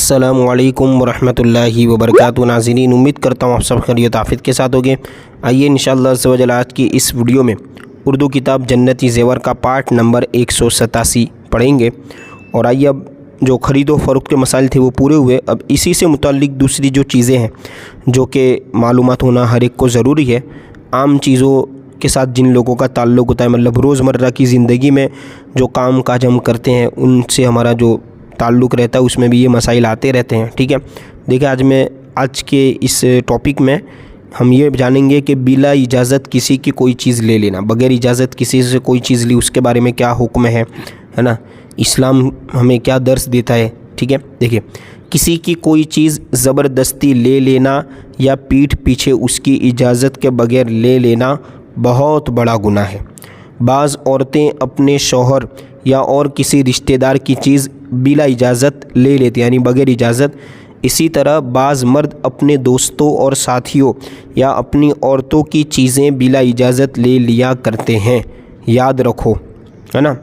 अस्सलामु अलैकुम वरहमतुल्लाहि वबरकातुहू। नाज़रीन, उम्मीद करता हूँ आप सब खैरियत आफियत के साथ होंगे। आइए इंशाअल्लाह अज़्ज़ व जल आज की इस वीडियो में उर्दू किताब जन्नती ज़ेवर का पार्ट नंबर 187 पढ़ेंगे। और आइए अब जो ख़रीदो फ़रोख्त के मसाइल थे वो पूरे हुए। अब इसी से मुताल्लिक़ दूसरी जो चीज़ें हैं जो कि मालूमात होना हर एक को ज़रूरी है, आम चीज़ों के साथ जिन लोगों का ताल्लुक़ होता है, मतलब रोज़मर्रा की ज़िंदगी में जो काम काज हम करते हैं उनसे हमारा जो ताल्लुक़ रहता है उसमें भी ये मसाइल आते रहते हैं। ठीक है, देखिए आज के इस टॉपिक में हम ये जानेंगे कि बिला इजाज़त किसी की कोई चीज़ ले लेना, बग़ैर इजाज़त किसी से कोई चीज़ ली, उसके बारे में क्या हुक्म है ना, इस्लाम हमें क्या दर्स देता है। ठीक है, देखिए, किसी की कोई चीज़ ज़बरदस्ती ले लेना या पीठ पीछे उसकी इजाज़त के बग़ैर ले लेना बहुत बड़ा गुनाह है। बाज़ औरतें अपने शौहर या और किसी रिश्तेदार की चीज़ बिला इजाज़त ले लेते यानी बग़ैर इजाज़त। इसी तरह बाज़ मर्द अपने दोस्तों और साथियों या अपनी औरतों की चीज़ें बिला इजाज़त ले लिया करते हैं। याद रखो, है ना,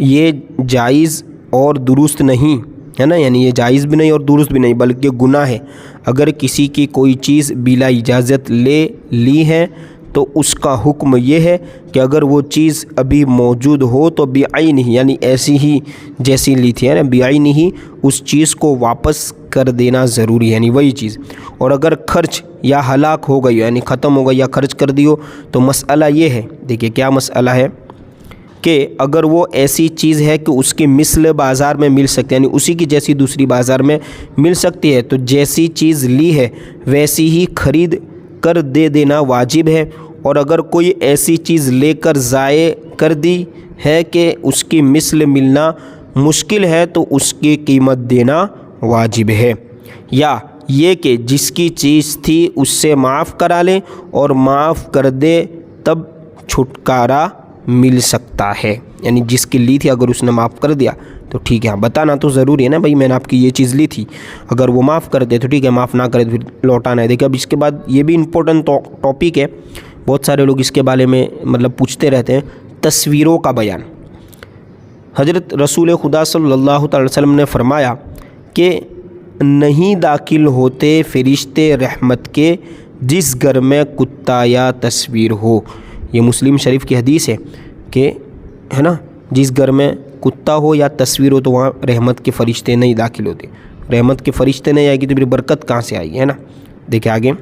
ये जायज़ और दुरुस्त नहीं है ना, यानी ये जायज़ भी नहीं और दुरुस्त भी नहीं बल्कि गुनाह है। अगर किसी की कोई चीज़ बिला इजाज़त ले ली है तो उसका हुक्म ये है कि अगर वो चीज़ अभी मौजूद हो तो बिआइनिही यानी ऐसी ही जैसी ली थी, है ना, बिआइनिही उस चीज़ को वापस कर देना ज़रूरी है, यानी वही चीज़। और अगर खर्च या हलाक हो गई यानी ख़त्म हो गई या खर्च कर दी हो तो मसला ये है, देखिए क्या मसला है कि अगर वो ऐसी चीज़ है कि उसकी मिसल बाज़ार में मिल सकती है यानी उसी की जैसी दूसरी बाज़ार में मिल सकती है तो जैसी चीज़ ली है वैसी ही ख़रीद कर दे देना वाजिब है। और अगर कोई ऐसी चीज़ लेकर ज़ाये कर दी है कि उसकी मिसल मिलना मुश्किल है तो उसकी कीमत देना वाजिब है। या ये कि जिसकी चीज़ थी उससे माफ़ करा लें और माफ़ कर दे तब छुटकारा मिल सकता है, यानी जिसकी ली थी अगर उसने माफ़ कर दिया तो ठीक है। बताना तो ज़रूरी है ना, भाई मैंने आपकी ये चीज़ ली थी, अगर वो माफ़ कर दे तो ठीक है, माफ़ ना करे तो फिर लौटाना है। देखिए अब इसके बाद ये भी इम्पोर्टेंट टॉपिक है, बहुत सारे लोग इसके बारे में मतलब पूछते रहते हैं, तस्वीरों का बयान। हज़रत रसूल खुदा सल्लल्लाहु अलैहि वसल्लम ने फरमाया कि नहीं दाखिल होते फ़रिश्ते रहमत के जिस घर में कुत्ता या तस्वीर हो। ये मुस्लिम शरीफ की हदीस है कि, है ना, जिस घर में कुत्ता हो या तस्वीर हो तो वहाँ रहमत के फ़रिश्ते नहीं दाखिल होते। रहमत के फ़रिश्ते नहीं आएगी तो फिर बरकत कहाँ से आएगी, है ना। देखिए आगे,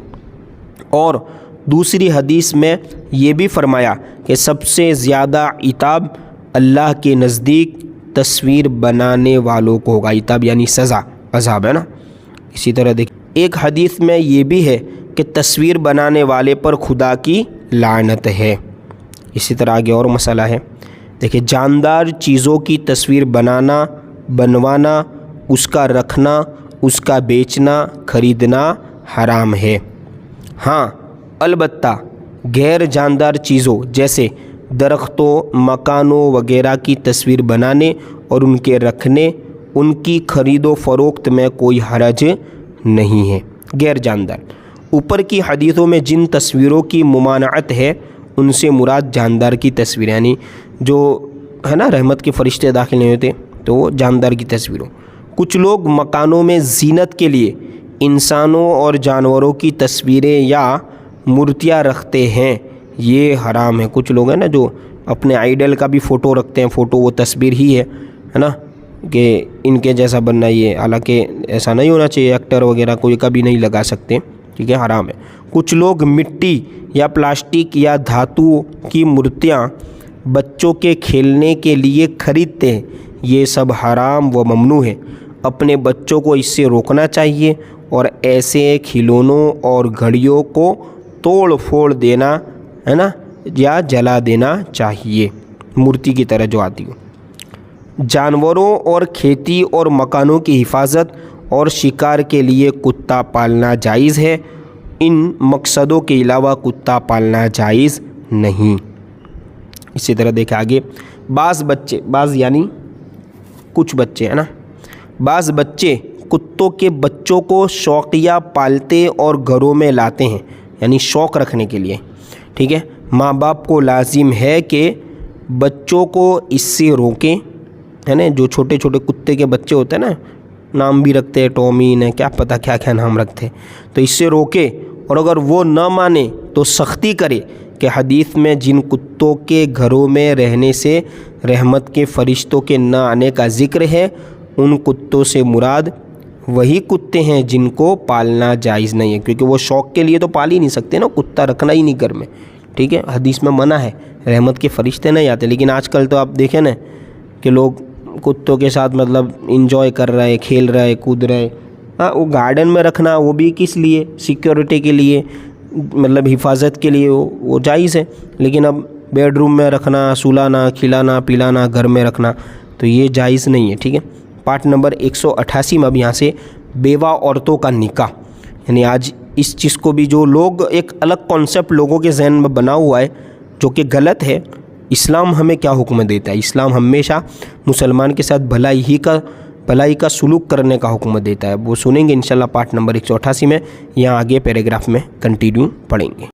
और दूसरी हदीस में ये भी फरमाया कि सबसे ज़्यादा इताब अल्लाह के नज़दीक तस्वीर बनाने वालों को होगा। इताब यानी सज़ा, अज़ाब, है ना। इसी तरह देखिए एक हदीस में ये भी है कि तस्वीर बनाने वाले पर खुदा की लानत है। इसी तरह आगे और मसला है, देखिए जानदार चीज़ों की तस्वीर बनाना, बनवाना, उसका रखना, उसका बेचना, ख़रीदना हराम है। हाँ, अलबत्ता गैर जानदार चीज़ों जैसे दरख्तों, मकानों वगैरह की तस्वीर बनाने और उनके रखने, उनकी ख़रीदो फ़रोख्त में कोई हरज नहीं है। गैर जानदार, ऊपर की हदीथों में जिन तस्वीरों की मुमानअत है उनसे मुराद जानदार की तस्वीर, यानी जो है ना रहमत के फ़रिश्ते दाखिल नहीं होते तो वो जानदार की तस्वीरों। कुछ लोग मकानों में ज़ीनत के लिए इंसानों और जानवरों की तस्वीरें या मूर्तियाँ रखते हैं, ये हराम है। कुछ लोग हैं ना जो अपने आइडल का भी फ़ोटो रखते हैं, फ़ोटो वो तस्वीर ही है ना, कि इनके जैसा बनना, ये हालांकि ऐसा नहीं होना चाहिए, एक्टर वगैरह कोई कभी नहीं लगा सकते, ठीक है, हराम है। कुछ लोग मिट्टी या प्लास्टिक या धातु की मूर्तियाँ बच्चों के खेलने के लिए खरीदते हैं, ये सब हराम व ममनू है। अपने बच्चों को इससे रोकना चाहिए और ऐसे खिलौनों और घड़ियों को तोड़ फोड़ देना, है ना, या जला देना चाहिए, मूर्ति की तरह जो आती हो। जानवरों और खेती और मकानों की हिफाजत और शिकार के लिए कुत्ता पालना जायज़ है। इन मकसदों के अलावा कुत्ता पालना जायज़ नहीं। इसी तरह देखें आगे, बाज़ बच्चे, बाज़ यानी कुछ बच्चे, है ना, बाज़ बच्चे कुत्तों के बच्चों को शौकिया पालते और घरों में लाते हैं, यानी शौक़ रखने के लिए। ठीक है, माँ बाप को लाजिम है कि बच्चों को इससे रोकें, है ना। जो छोटे छोटे कुत्ते के बच्चे होते हैं ना, नाम भी रखते हैं, टॉमी ने क्या पता क्या क्या नाम रखते हैं। तो इससे रोके, और अगर वो न माने तो सख्ती करे कि हदीस में जिन कुत्तों के घरों में रहने से रहमत के फरिश्तों के न आने का ज़िक्र है, उन कुत्तों से मुराद वही कुत्ते हैं जिनको पालना जायज़ नहीं है, क्योंकि वो शौक़ के लिए तो पाल ही नहीं सकते ना, कुत्ता रखना ही नहीं घर में, ठीक है। हदीस में मना है, रहमत के फरिश्ते नहीं आते। लेकिन आजकल तो आप देखें ना कि लोग कुत्तों के साथ मतलब इंजॉय कर रहे हैं, खेल रहे हैं, कूद रहे हैं। हाँ, वो गार्डन में रखना वो भी किस लिए, सिक्योरिटी के लिए, मतलब हिफाजत के लिए वो जायज़ है। लेकिन अब बेडरूम में रखना, सुलाना, खिलाना, पिलाना, घर में रखना, तो ये जायज़ नहीं है, ठीक है। पार्ट नंबर 188 में अब यहाँ से बेवा औरतों का निकाह, यानी आज इस चीज़ को भी जो लोग एक अलग कॉन्सेप्ट लोगों के जहन में बना हुआ है जो कि गलत है, इस्लाम हमें क्या हुक्म देता है। इस्लाम हमेशा मुसलमान के साथ भलाई का सुलूक करने का हुक्म देता है। वो सुनेंगे इंशाल्लाह पार्ट नंबर 188 में, यहाँ आगे पैराग्राफ में कंटिन्यू पढ़ेंगे।